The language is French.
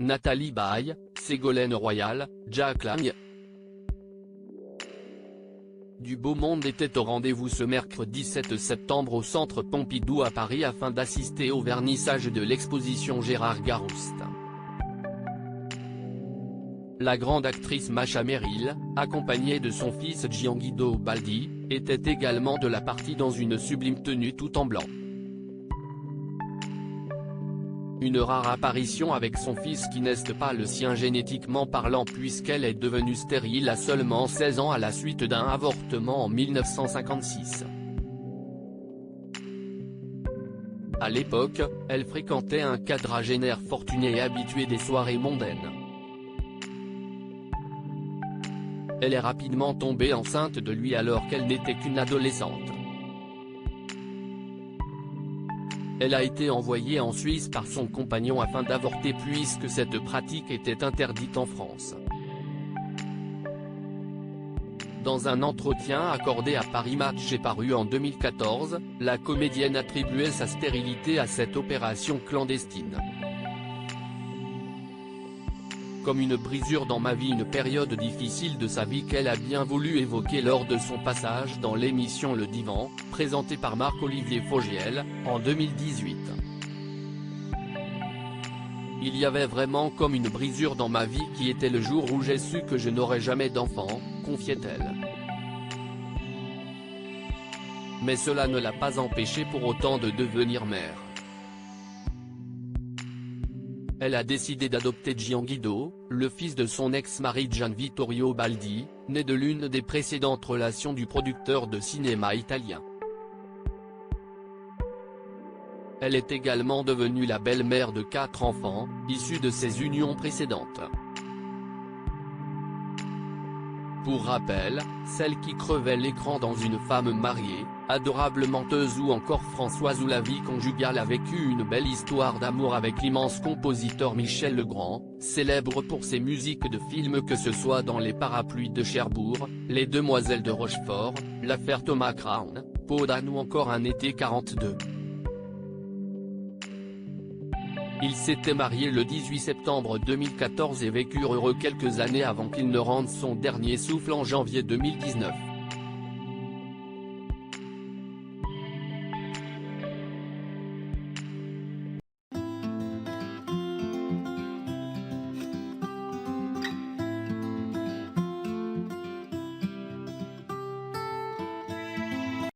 Nathalie Baye, Ségolène Royal, Jack Lang. Du beau monde était au rendez-vous ce mercredi 7 septembre au Centre Pompidou à Paris afin d'assister au vernissage de l'exposition Gérard Garouste. La grande actrice Masha Merrill, accompagnée de son fils Gianguido Baldi, était également de la partie dans une sublime tenue tout en blanc. Une rare apparition avec son fils qui n'est pas le sien génétiquement parlant puisqu'elle est devenue stérile à seulement 16 ans à la suite d'un avortement en 1956. À l'époque, elle fréquentait un quadragénaire fortuné et habitué des soirées mondaines. Elle est rapidement tombée enceinte de lui alors qu'elle n'était qu'une adolescente. Elle a été envoyée en Suisse par son compagnon afin d'avorter puisque cette pratique était interdite en France. Dans un entretien accordé à Paris Match et paru en 2014, la comédienne attribuait sa stérilité à cette opération clandestine. Comme une brisure dans ma vie, une période difficile de sa vie qu'elle a bien voulu évoquer lors de son passage dans l'émission Le Divan, présentée par Marc-Olivier Fogiel, en 2018. Il y avait vraiment comme une brisure dans ma vie qui était le jour où j'ai su que je n'aurais jamais d'enfant, confiait-elle. Mais cela ne l'a pas empêchée pour autant de devenir mère. Elle a décidé d'adopter Gianguido, le fils de son ex-mari Gian Vittorio Baldi, né de l'une des précédentes relations du producteur de cinéma italien. Elle est également devenue la belle-mère de 4 enfants, issus de ses unions précédentes. Pour rappel, celle qui crevait l'écran dans Une femme mariée, Adorable menteuse ou encore Françoise où la vie conjugale a vécu une belle histoire d'amour avec l'immense compositeur Michel Legrand, célèbre pour ses musiques de films que ce soit dans Les Parapluies de Cherbourg, Les Demoiselles de Rochefort, L'affaire Thomas Crown, Peau d'âne ou encore Un été 42. Ils s'étaient mariés le 18 septembre 2014 et vécurent heureux quelques années avant qu'il ne rende son dernier souffle en janvier 2019.